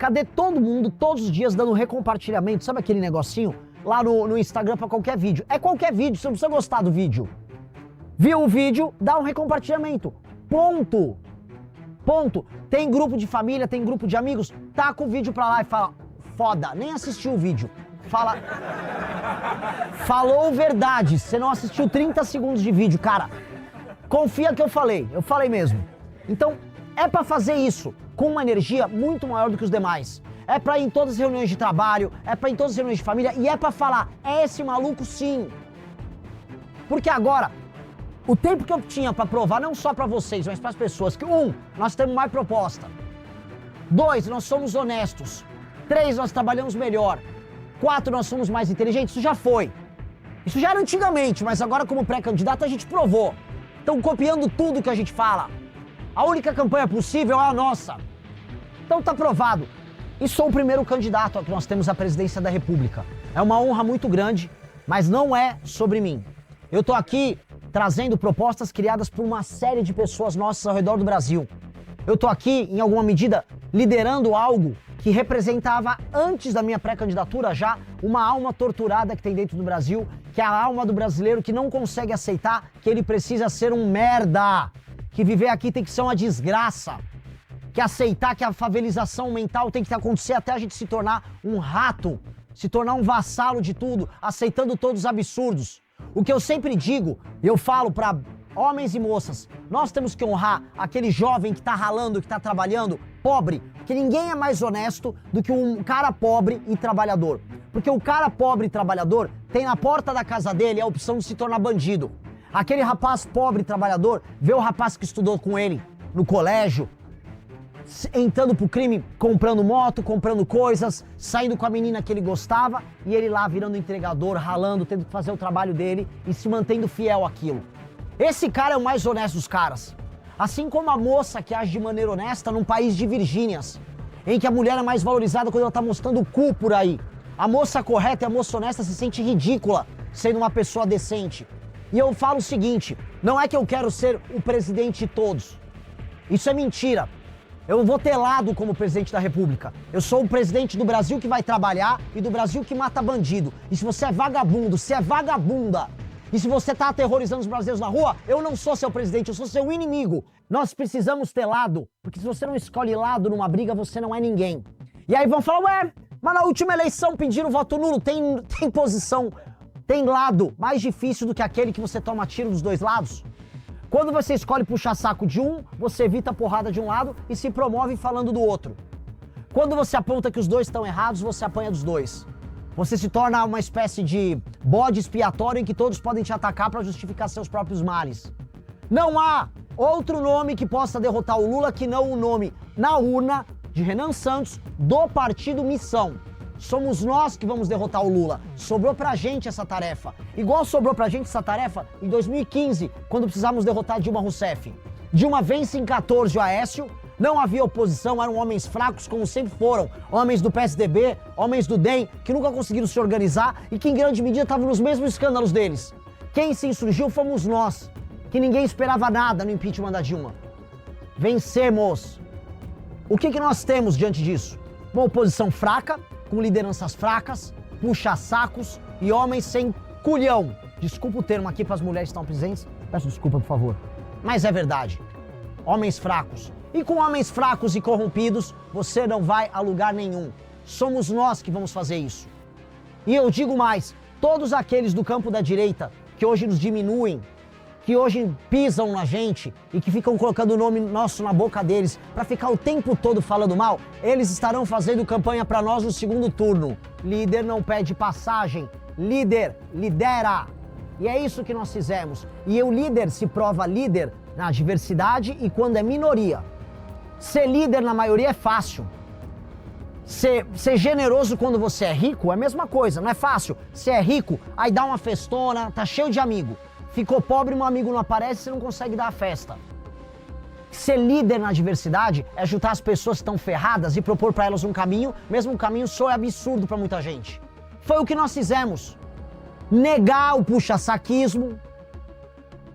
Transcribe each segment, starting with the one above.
Cadê todo mundo, todos os dias, dando recompartilhamento? Sabe aquele negocinho? Lá no Instagram pra qualquer vídeo. É qualquer vídeo, você não precisa gostar do vídeo. Viu o vídeo, dá um recompartilhamento. Ponto. Ponto. Tem grupo de família, tem grupo de amigos, taca o vídeo pra lá e fala, foda, nem assistiu o vídeo. Fala... Falou verdade, você não assistiu 30 segundos de vídeo, cara. Confia que eu falei mesmo. Então, é pra fazer isso com uma energia muito maior do que os demais. É pra ir em todas as reuniões de trabalho, é pra ir em todas as reuniões de família e é pra falar, é esse maluco sim. Porque agora, o tempo que eu tinha pra provar, não só pra vocês, mas pras pessoas, que nós temos mais proposta. 2, nós somos honestos. 3, nós trabalhamos melhor. 4, nós somos mais inteligentes. Isso já foi. Isso já era antigamente, mas agora como pré-candidato a gente provou. Estão copiando tudo que a gente fala. A única campanha possível é a nossa. Então tá provado. E sou o primeiro candidato que nós temos à presidência da República. É uma honra muito grande, mas não é sobre mim. Eu tô aqui trazendo propostas criadas por uma série de pessoas nossas ao redor do Brasil. Eu tô aqui, em alguma medida, liderando algo que representava, antes da minha pré-candidatura já, uma alma torturada que tem dentro do Brasil, que é a alma do brasileiro que não consegue aceitar que ele precisa ser um merda, que viver aqui tem que ser uma desgraça, que aceitar que a favelização mental tem que acontecer até a gente se tornar um rato, se tornar um vassalo de tudo, aceitando todos os absurdos. O que eu sempre digo, eu falo para homens e moças, nós temos que honrar aquele jovem que tá ralando, que tá trabalhando, pobre, que ninguém é mais honesto do que um cara pobre e trabalhador. Porque o cara pobre e trabalhador tem na porta da casa dele a opção de se tornar bandido. Aquele rapaz pobre e trabalhador vê o rapaz que estudou com ele no colégio, entrando pro crime, comprando moto, comprando coisas, saindo com a menina que ele gostava e ele lá virando entregador, ralando, tendo que fazer o trabalho dele e se mantendo fiel àquilo. Esse cara é o mais honesto dos caras. Assim como a moça que age de maneira honesta num país de Virgínias, em que a mulher é mais valorizada quando ela tá mostrando o cu por aí. A moça correta e a moça honesta se sente ridícula sendo uma pessoa decente. E eu falo o seguinte, não é que eu quero ser o presidente de todos. Isso é mentira. Eu não vou ter lado como presidente da República. Eu sou o presidente do Brasil que vai trabalhar e do Brasil que mata bandido. E se você é vagabundo, se é vagabunda, e se você tá aterrorizando os brasileiros na rua, eu não sou seu presidente, eu sou seu inimigo. Nós precisamos ter lado, porque se você não escolhe lado numa briga, você não é ninguém. E aí vão falar, ué, mas na última eleição pediram voto nulo, tem posição, tem lado mais difícil do que aquele que você toma tiro dos dois lados? Quando você escolhe puxar saco de um, você evita a porrada de um lado e se promove falando do outro. Quando você aponta que os dois estão errados, você apanha dos dois. Você se torna uma espécie de bode expiatório em que todos podem te atacar para justificar seus próprios males. Não há outro nome que possa derrotar o Lula que não o nome na urna de Renan Santos do Partido Missão. Somos nós que vamos derrotar o Lula. Sobrou pra gente essa tarefa. Igual sobrou pra gente essa tarefa em 2015, quando precisávamos derrotar Dilma Rousseff. Dilma vence em 14 o Aécio. Não havia oposição, eram homens fracos como sempre foram. Homens do PSDB, homens do DEM, que nunca conseguiram se organizar e que em grande medida estavam nos mesmos escândalos deles. Quem se insurgiu fomos nós, que ninguém esperava nada no impeachment da Dilma. Vencemos! O que nós temos diante disso? Uma oposição fraca, com lideranças fracas, puxa-sacos e homens sem culhão. Desculpa o termo aqui para as mulheres que estão presentes. Peço desculpa, por favor. Mas é verdade. Homens fracos. E com homens fracos e corrompidos, você não vai a lugar nenhum. Somos nós que vamos fazer isso. E eu digo mais, todos aqueles do campo da direita que hoje nos diminuem, que hoje pisam na gente e que ficam colocando o nome nosso na boca deles para ficar o tempo todo falando mal, eles estarão fazendo campanha para nós no segundo turno. Líder não pede passagem, líder lidera. E é isso que nós fizemos. E o líder se prova líder na diversidade e quando é minoria. Ser líder na maioria é fácil. Ser generoso quando você é rico é a mesma coisa, não é fácil. Você é rico, aí dá uma festona, tá cheio de amigo. Ficou pobre, um amigo não aparece, você não consegue dar a festa. Ser líder na diversidade é juntar as pessoas que estão ferradas e propor para elas um caminho, mesmo um caminho soa absurdo para muita gente. Foi o que nós fizemos. Negar o puxa-saquismo,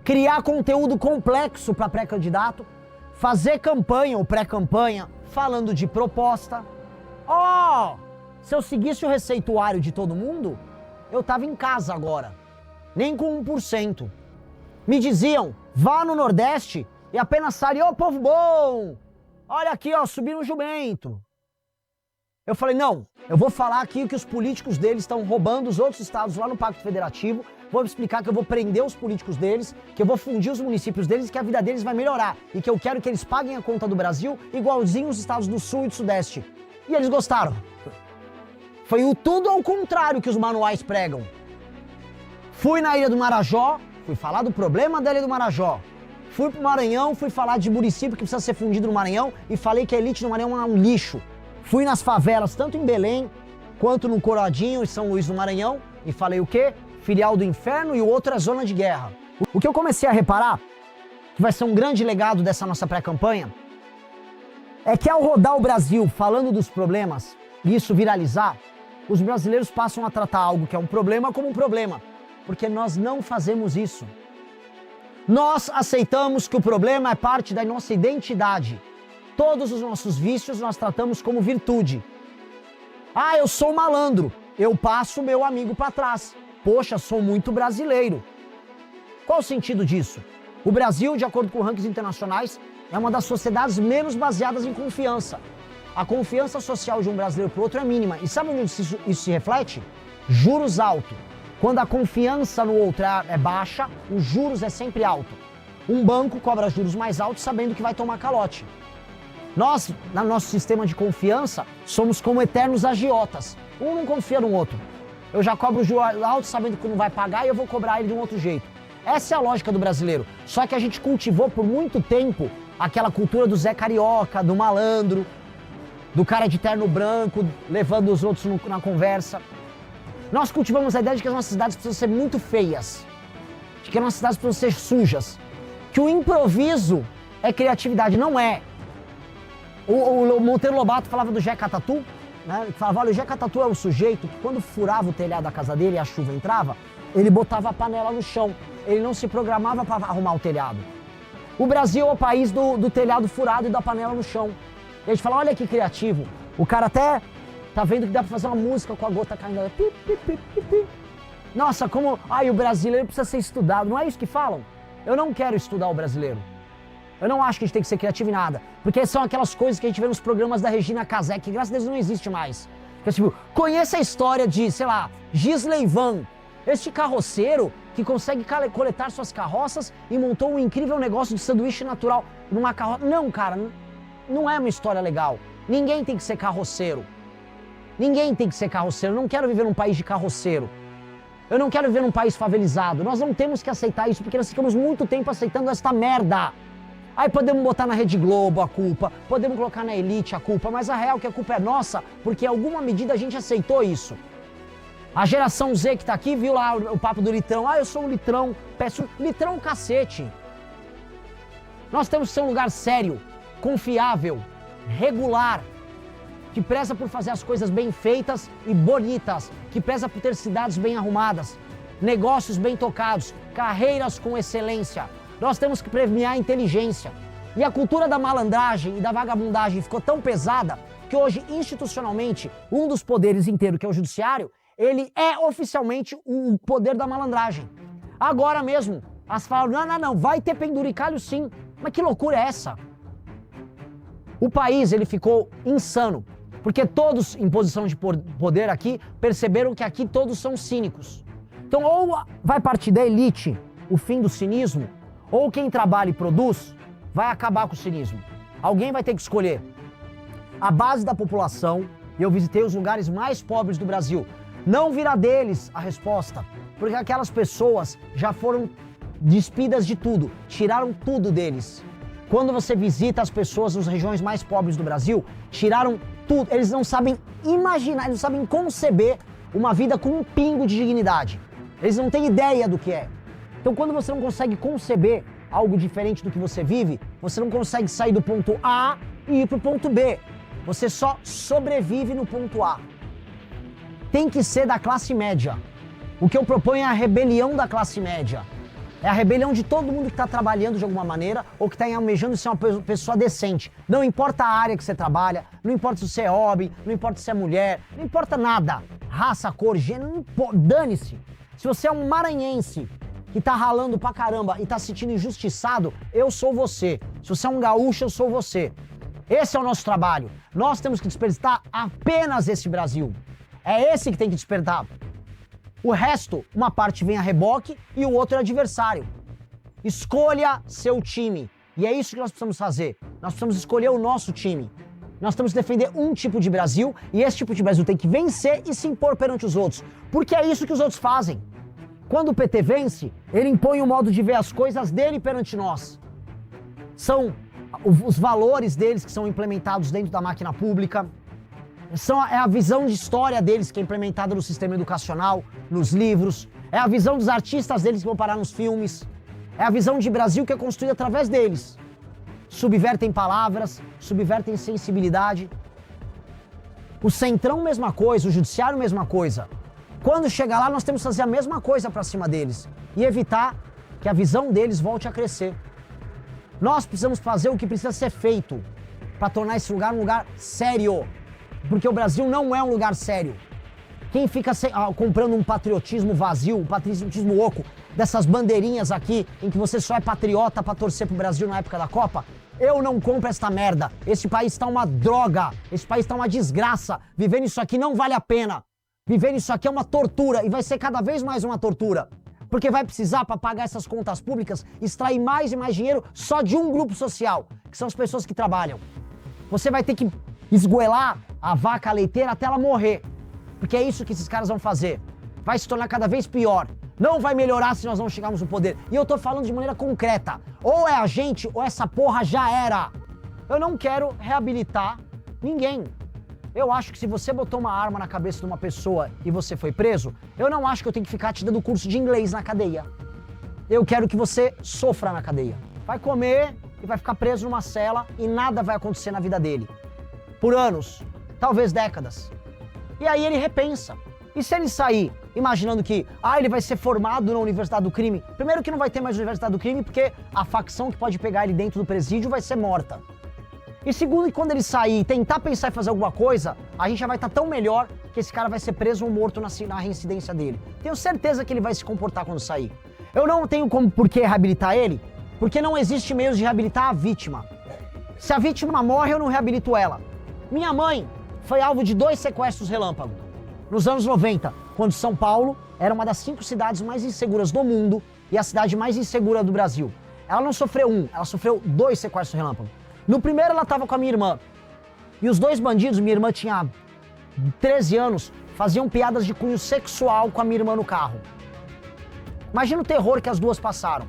criar conteúdo complexo para pré-candidato, fazer campanha ou pré-campanha falando de proposta, Se eu seguisse o receituário de todo mundo, eu tava em casa agora. Nem com 1%. Me diziam, vá no Nordeste e apenas sale, povo bom! Olha aqui, subiram o jumento. Eu falei, não, eu vou falar aqui que os políticos deles estão roubando os outros estados lá no Pacto Federativo, vou explicar que eu vou prender os políticos deles, que eu vou fundir os municípios deles e que a vida deles vai melhorar. E que eu quero que eles paguem a conta do Brasil igualzinho os estados do Sul e do Sudeste. E eles gostaram. Foi o tudo ao contrário que os manuais pregam. Fui na Ilha do Marajó, fui falar do problema da Ilha do Marajó. Fui pro Maranhão, fui falar de município que precisa ser fundido no Maranhão e falei que a elite do Maranhão é um lixo. Fui nas favelas, tanto em Belém, quanto no Coroadinho e São Luís do Maranhão, e falei o quê? Filial do inferno e o outro é zona de guerra. O que eu comecei a reparar, que vai ser um grande legado dessa nossa pré-campanha, é que ao rodar o Brasil falando dos problemas e isso viralizar, os brasileiros passam a tratar algo que é um problema como um problema, porque nós não fazemos isso. Nós aceitamos que o problema é parte da nossa identidade. Todos os nossos vícios nós tratamos como virtude. Eu sou malandro, eu passo meu amigo para trás. Poxa, sou muito brasileiro. Qual o sentido disso? O Brasil, de acordo com rankings internacionais, é uma das sociedades menos baseadas em confiança. A confiança social de um brasileiro para o outro é mínima. E sabe onde isso se reflete? Juros altos. Quando a confiança no outro é baixa, os juros é sempre alto. Um banco cobra juros mais altos sabendo que vai tomar calote. Nós, no nosso sistema de confiança, somos como eternos agiotas. Um não confia no outro. Eu já cobro juros altos sabendo que não vai pagar e eu vou cobrar ele de um outro jeito. Essa é a lógica do brasileiro. Só que a gente cultivou por muito tempo aquela cultura do Zé Carioca, do malandro, do cara de terno branco, levando os outros na conversa. Nós cultivamos a ideia de que as nossas cidades precisam ser muito feias, de que as nossas cidades precisam ser sujas, que o improviso é criatividade. Não é. O Monteiro Lobato falava do Jeca Tatu, né? Ele falava, olha, o Jeca Tatu é o sujeito que quando furava o telhado da casa dele e a chuva entrava, ele botava a panela no chão. Ele não se programava para arrumar o telhado. O Brasil é o país do telhado furado e da panela no chão. E a gente fala, olha que criativo. O cara até tá vendo que dá pra fazer uma música com a gota caindo. Pi, pi, pi, pi, pi. Nossa, como... o brasileiro precisa ser estudado. Não é isso que falam? Eu não quero estudar o brasileiro. Eu não acho que a gente tem que ser criativo em nada. Porque são aquelas coisas que a gente vê nos programas da Regina Casé, que graças a Deus não existe mais. Que é tipo, conheça a história de, sei lá, Gisley Van. Este carroceiro que consegue coletar suas carroças e montou um incrível negócio de sanduíche natural numa carroça. Não, cara, não é uma história legal. Ninguém tem que ser carroceiro. Ninguém tem que ser carroceiro. Eu não quero viver num país de carroceiro. Eu não quero viver num país favelizado. Nós não temos que aceitar isso, porque nós ficamos muito tempo aceitando esta merda. Aí podemos botar na Rede Globo a culpa, podemos colocar na elite a culpa, mas a real é que a culpa é nossa, porque em alguma medida a gente aceitou isso. A geração Z que tá aqui viu lá o papo do litrão. Eu sou um litrão. Peço litrão cacete. Nós temos que ser um lugar sério, confiável, regular, que preza por fazer as coisas bem feitas e bonitas, que preza por ter cidades bem arrumadas, negócios bem tocados, carreiras com excelência. Nós temos que premiar a inteligência. E a cultura da malandragem e da vagabundagem ficou tão pesada que hoje, institucionalmente, um dos poderes inteiros, que é o judiciário, ele é oficialmente o poder da malandragem. Agora mesmo, as falam, não, vai ter penduricalho sim. Mas que loucura é essa? O país, ele ficou insano, porque todos em posição de poder aqui perceberam que aqui todos são cínicos. Então, ou vai partir da elite o fim do cinismo, ou quem trabalha e produz vai acabar com o cinismo. Alguém vai ter que escolher. A base da população, e eu visitei os lugares mais pobres do Brasil, não virá deles a resposta, porque aquelas pessoas já foram despidas de tudo, tiraram tudo deles. Quando você visita as pessoas nas regiões mais pobres do Brasil, tiraram tudo, eles não sabem imaginar, eles não sabem conceber uma vida com um pingo de dignidade. Eles não têm ideia do que é. Então quando você não consegue conceber algo diferente do que você vive, você não consegue sair do ponto A e ir para o ponto B. Você só sobrevive no ponto A. Tem que ser da classe média. O que eu proponho é a rebelião da classe média. É a rebelião de todo mundo que está trabalhando de alguma maneira ou que está almejando ser uma pessoa decente. Não importa a área que você trabalha, não importa se você é homem, não importa se é mulher, não importa nada. Raça, cor, gênero, dane-se. Se você é um maranhense que tá ralando pra caramba e tá se sentindo injustiçado, eu sou você. Se você é um gaúcho, eu sou você. Esse é o nosso trabalho. Nós temos que despertar apenas esse Brasil. É esse que tem que despertar. O resto, uma parte vem a reboque e o outro é adversário. Escolha seu time. E é isso que nós precisamos fazer. Nós precisamos escolher o nosso time. Nós temos que defender um tipo de Brasil e esse tipo de Brasil tem que vencer e se impor perante os outros. Porque é isso que os outros fazem. Quando o PT vence, ele impõe o modo de ver as coisas dele perante nós. São os valores deles que são implementados dentro da máquina pública. É a visão de história deles que é implementada no sistema educacional, nos livros. É a visão dos artistas deles que vão parar nos filmes. É a visão de Brasil que é construída através deles. Subvertem palavras, subvertem sensibilidade. O Centrão, mesma coisa. O Judiciário, mesma coisa. Quando chegar lá, nós temos que fazer a mesma coisa para cima deles e evitar que a visão deles volte a crescer. Nós precisamos fazer o que precisa ser feito para tornar esse lugar um lugar sério. Porque o Brasil não é um lugar sério. Quem fica comprando um patriotismo vazio, um patriotismo oco, dessas bandeirinhas aqui, em que você só é patriota para torcer pro Brasil na época da Copa, eu não compro esta merda. Esse país tá uma droga. Esse país tá uma desgraça. Vivendo isso aqui não vale a pena. Vivendo isso aqui é uma tortura e vai ser cada vez mais uma tortura. Porque vai precisar, para pagar essas contas públicas, extrair mais e mais dinheiro só de um grupo social, que são as pessoas que trabalham. Você vai ter que esgoelar a vaca leiteira até ela morrer. Porque é isso que esses caras vão fazer. Vai se tornar cada vez pior. Não vai melhorar se nós não chegarmos no poder. E eu tô falando de maneira concreta. Ou é a gente, ou essa porra já era. Eu não quero reabilitar ninguém. Eu acho que se você botou uma arma na cabeça de uma pessoa e você foi preso, eu não acho que eu tenho que ficar te dando curso de inglês na cadeia. Eu quero que você sofra na cadeia. Vai comer e vai ficar preso numa cela e nada vai acontecer na vida dele. Por anos, talvez décadas. E aí ele repensa. E se ele sair imaginando que ele vai ser formado na Universidade do Crime? Primeiro que não vai ter mais Universidade do Crime porque a facção que pode pegar ele dentro do presídio vai ser morta. E segundo, que quando ele sair e tentar pensar em fazer alguma coisa, a gente já vai estar tão melhor que esse cara vai ser preso ou morto na reincidência dele. Tenho certeza que ele vai se comportar quando sair. Eu não tenho por que reabilitar ele, porque não existe meios de reabilitar a vítima. Se a vítima morre, eu não reabilito ela. Minha mãe foi alvo de 2 sequestros relâmpago. Nos anos 90, quando São Paulo era uma das 5 cidades mais inseguras do mundo e a cidade mais insegura do Brasil. Ela não sofreu um, ela sofreu 2 sequestros relâmpago. No primeiro ela estava com a minha irmã. E os 2 bandidos, minha irmã tinha 13 anos, faziam piadas de cunho sexual com a minha irmã no carro. Imagina o terror que as duas passaram.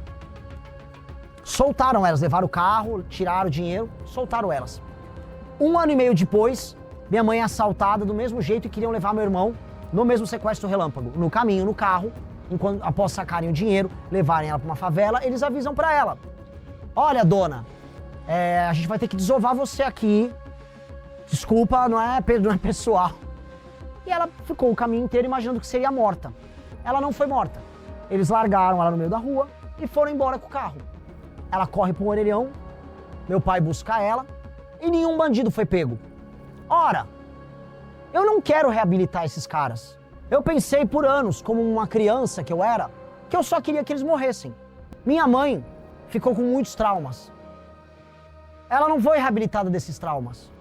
Soltaram elas, levaram o carro, tiraram o dinheiro, soltaram elas. 1 ano e meio depois, minha mãe é assaltada do mesmo jeito e queriam levar meu irmão no mesmo sequestro relâmpago. No caminho, no carro, após sacarem o dinheiro, levarem ela para uma favela, eles avisam para ela. Olha, dona, a gente vai ter que desovar você aqui. Desculpa, não é pessoal. E ela ficou o caminho inteiro imaginando que seria morta. Ela não foi morta. Eles largaram ela no meio da rua e foram embora com o carro. Ela corre para um orelhão, meu pai busca ela e nenhum bandido foi pego. Ora, eu não quero reabilitar esses caras. Eu pensei por anos, como uma criança que eu era, que eu só queria que eles morressem. Minha mãe ficou com muitos traumas. Ela não foi reabilitada desses traumas.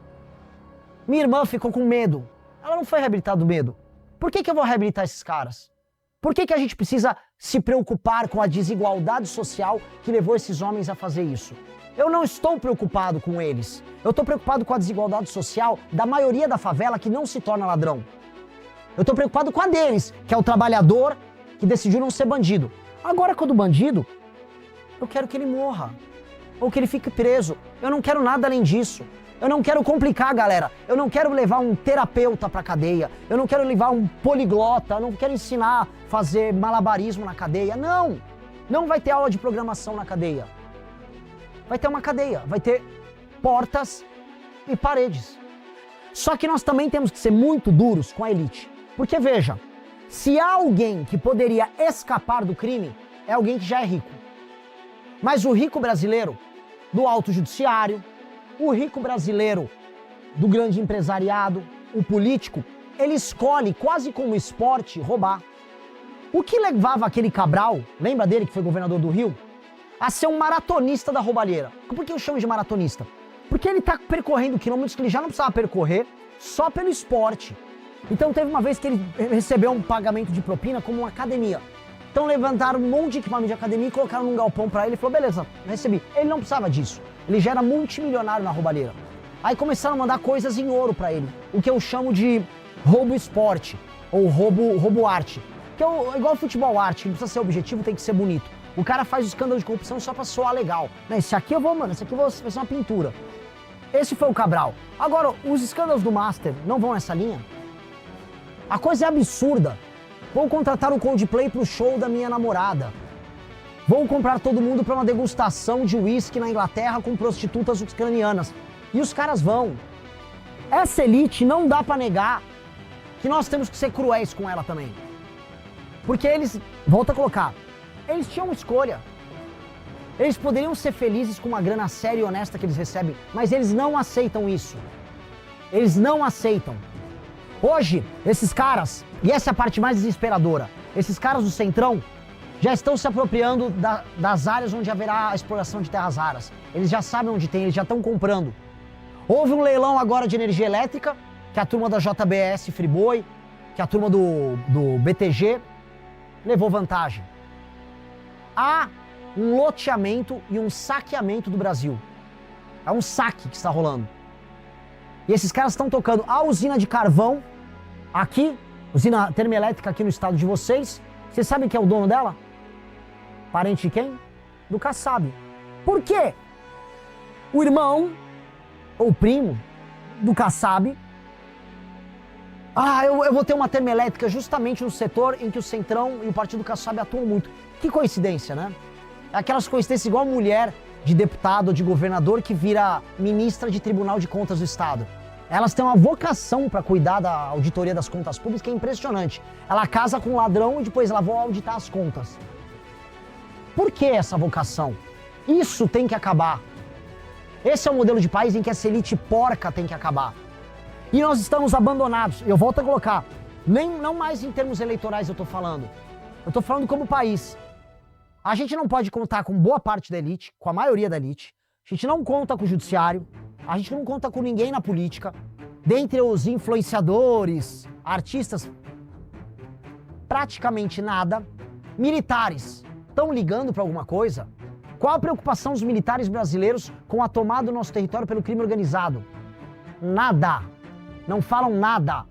Minha irmã ficou com medo. Ela não foi reabilitada do medo. Por que eu vou reabilitar esses caras? Por que a gente precisa se preocupar com a desigualdade social que levou esses homens a fazer isso? Eu não estou preocupado com eles. Eu estou preocupado com a desigualdade social da maioria da favela que não se torna ladrão. Eu estou preocupado com a deles, que é o trabalhador que decidiu não ser bandido. Agora, quando bandido, eu quero que ele morra. Ou que ele fique preso. Eu não quero nada além disso. Eu não quero complicar, galera. Eu não quero levar um terapeuta pra cadeia. Eu não quero levar um poliglota. Eu não quero ensinar a fazer malabarismo na cadeia. Não! Não vai ter aula de programação na cadeia. Vai ter uma cadeia. Vai ter portas e paredes. Só que nós também temos que ser muito duros com a elite. Porque, veja, se há alguém que poderia escapar do crime, é alguém que já é rico. Mas o rico brasileiro do alto judiciário, o rico brasileiro do grande empresariado, o político, ele escolhe quase como esporte roubar. O que levava aquele Cabral, lembra dele que foi governador do Rio, a ser um maratonista da roubalheira? Por que eu chamo de maratonista? Porque ele está percorrendo quilômetros que ele já não precisava percorrer só pelo esporte. Então teve uma vez que ele recebeu um pagamento de propina como uma academia. Então levantaram um monte de equipamento de academia e colocaram num galpão para ele e falou, beleza, recebi. Ele não precisava disso. Ele já era multimilionário na roubalheira. Aí começaram a mandar coisas em ouro para ele. O que eu chamo de roubo esporte ou roubo arte. Que é igual futebol arte, não precisa ser objetivo, tem que ser bonito. O cara faz o escândalo de corrupção só pra soar legal. Esse aqui eu vou, mano, esse aqui vai ser uma pintura. Esse foi o Cabral. Agora, os escândalos do Master não vão nessa linha? A coisa é absurda. Vou contratar o Coldplay pro show da minha namorada. Vou comprar todo mundo pra uma degustação de uísque na Inglaterra com prostitutas ucranianas. E os caras vão. Essa elite não dá pra negar que nós temos que ser cruéis com ela também. Porque eles, volta a colocar, eles tinham escolha. Eles poderiam ser felizes com uma grana séria e honesta que eles recebem, mas eles não aceitam isso. Eles não aceitam. Hoje, esses caras, e essa é a parte mais desesperadora, esses caras do Centrão já estão se apropriando das áreas onde haverá a exploração de terras raras. Eles já sabem onde tem, eles já estão comprando. Houve um leilão agora de energia elétrica, que a turma da JBS Friboi, que a turma do BTG levou vantagem. Há um loteamento e um saqueamento do Brasil. É um saque que está rolando. E esses caras estão tocando a usina de carvão aqui, usina termoelétrica aqui no estado de vocês. Vocês sabem quem é o dono dela? Parente de quem? Do Kassab. Por quê? O irmão, ou primo, do Kassab. Eu vou ter uma termoelétrica justamente no setor em que o Centrão e o Partido Kassab atuam muito. Que coincidência, né? É aquelas coincidências igual a mulher de deputado ou de governador que vira ministra de Tribunal de Contas do Estado. Elas têm uma vocação para cuidar da auditoria das contas públicas que é impressionante. Ela casa com um ladrão e depois ela vai auditar as contas. Por que essa vocação? Isso tem que acabar. Esse é o modelo de país em que essa elite porca tem que acabar. E nós estamos abandonados. Eu volto a colocar, não mais em termos eleitorais eu estou falando. Eu estou falando como país. A gente não pode contar com boa parte da elite, com a maioria da elite. A gente não conta com o judiciário. A gente não conta com ninguém na política. Dentre os influenciadores, artistas, praticamente nada. Militares estão ligando para alguma coisa? Qual a preocupação dos militares brasileiros com a tomada do nosso território pelo crime organizado? Nada. Não falam nada.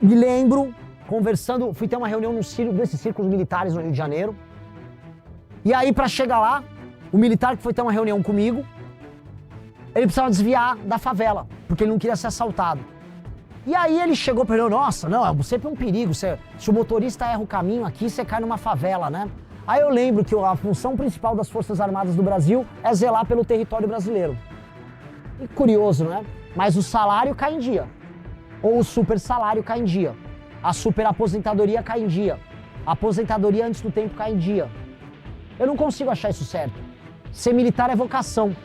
Me lembro, conversando, fui ter uma reunião desses círculos militares no Rio de Janeiro. E aí, para chegar lá, o militar que foi ter uma reunião comigo, ele precisava desviar da favela, porque ele não queria ser assaltado. E aí ele chegou para ele, nossa, não, é sempre um perigo, se o motorista erra o caminho aqui, você cai numa favela, né? Aí eu lembro que a função principal das Forças Armadas do Brasil é zelar pelo território brasileiro. E curioso, né? Mas o salário cai em dia. Ou o super salário cai em dia. A super aposentadoria cai em dia. A aposentadoria antes do tempo cai em dia. Eu não consigo achar isso certo. Ser militar é vocação.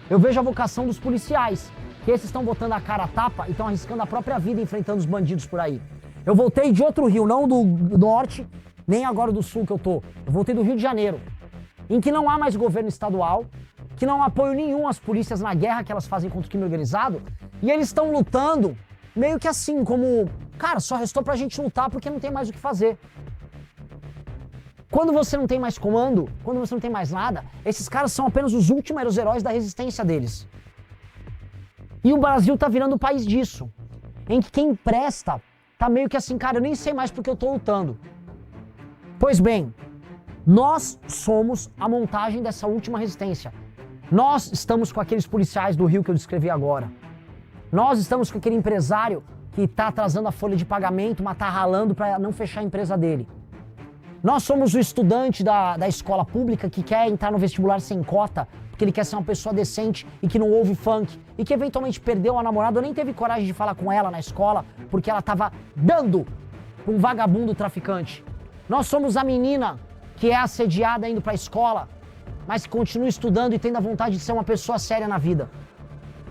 Eu vejo a vocação dos policiais, que esses estão botando a cara a tapa e estão arriscando a própria vida enfrentando os bandidos por aí. Eu voltei de outro Rio, não do norte, nem agora do sul que eu tô. Eu voltei do Rio de Janeiro, em que não há mais governo estadual, que não há apoio nenhum às polícias na guerra que elas fazem contra o crime organizado, e eles estão lutando meio que assim, como, cara, só restou pra gente lutar porque não tem mais o que fazer. Quando você não tem mais comando, quando você não tem mais nada, esses caras são apenas os últimos heróis da resistência deles. E o Brasil tá virando o país disso, em que quem presta tá meio que assim, cara, eu nem sei mais porque eu tô lutando. Pois bem, nós somos a montagem dessa última resistência. Nós estamos com aqueles policiais do Rio que eu descrevi agora. Nós estamos com aquele empresário que tá atrasando a folha de pagamento, mas tá ralando para não fechar a empresa dele. Nós somos o estudante da escola pública que quer entrar no vestibular sem cota, porque ele quer ser uma pessoa decente e que não ouve funk, e que eventualmente perdeu a namorada ou nem teve coragem de falar com ela na escola, porque ela estava dando um vagabundo traficante. Nós somos a menina que é assediada indo para a escola, mas que continua estudando e tendo a vontade de ser uma pessoa séria na vida.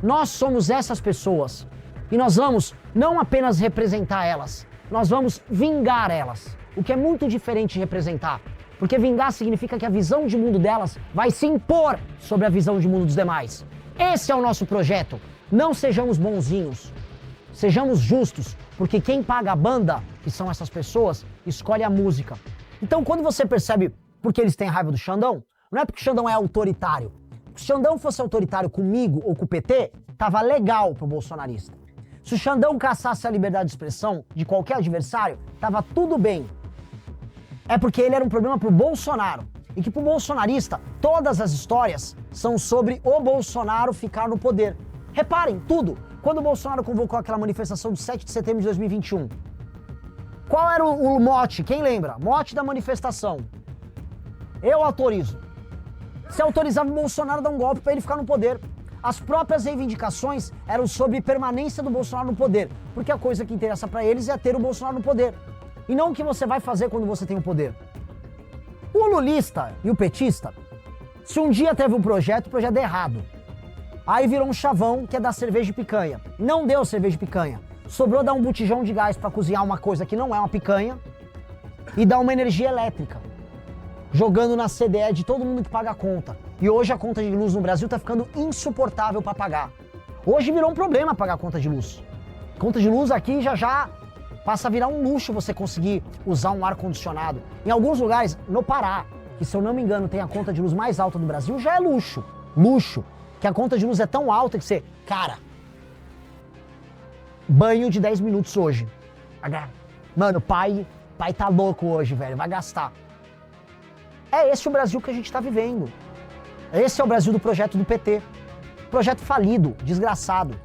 Nós somos essas pessoas e nós vamos não apenas representar elas, nós vamos vingar elas, o que é muito diferente de representar, porque vingar significa que a visão de mundo delas vai se impor sobre a visão de mundo dos demais. Esse é o nosso projeto. Não sejamos bonzinhos, sejamos justos, porque quem paga a banda, que são essas pessoas, escolhe a música. Então, quando você percebe por que eles têm raiva do Xandão, não é porque o Xandão é autoritário. Se o Xandão fosse autoritário comigo ou com o PT, tava legal pro bolsonarista. Se o Xandão caçasse a liberdade de expressão de qualquer adversário, tava tudo bem. É porque ele era um problema pro Bolsonaro. E que pro bolsonarista, todas as histórias são sobre o Bolsonaro ficar no poder. Reparem, tudo. Quando o Bolsonaro convocou aquela manifestação do 7 de setembro de 2021, qual era o mote? Quem lembra? Mote da manifestação. Eu autorizo. Se autorizava o Bolsonaro a dar um golpe para ele ficar no poder. As próprias reivindicações eram sobre permanência do Bolsonaro no poder, porque a coisa que interessa para eles é ter o Bolsonaro no poder, e não o que você vai fazer quando você tem o poder. O lulista e o petista, se um dia teve um projeto, o projeto deu errado. Aí virou um chavão que é dar cerveja de picanha. Não deu cerveja de picanha. Sobrou dar um botijão de gás para cozinhar uma coisa que não é uma picanha e dar uma energia elétrica, jogando na CDE de todo mundo que paga a conta. E hoje a conta de luz no Brasil tá ficando insuportável para pagar. Hoje virou um problema pagar a conta de luz. Conta de luz aqui já passa a virar um luxo você conseguir usar um ar-condicionado. Em alguns lugares, no Pará, que se eu não me engano tem a conta de luz mais alta do Brasil, já é luxo. Luxo. Que a conta de luz é tão alta que você... Cara, banho de 10 minutos hoje. Mano, pai tá louco hoje, velho. Vai gastar. É esse o Brasil que a gente tá vivendo. Esse é o Brasil do projeto do PT. Projeto falido, desgraçado.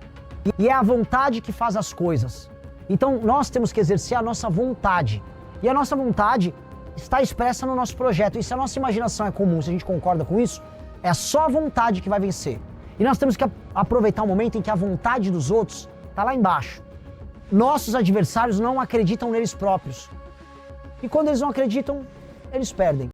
E é a vontade que faz as coisas. Então nós temos que exercer a nossa vontade. E a nossa vontade está expressa no nosso projeto. E se a nossa imaginação é comum, se a gente concorda com isso, é só a vontade que vai vencer. E nós temos que aproveitar o momento em que a vontade dos outros está lá embaixo. Nossos adversários não acreditam neles próprios. E quando eles não acreditam, eles perdem.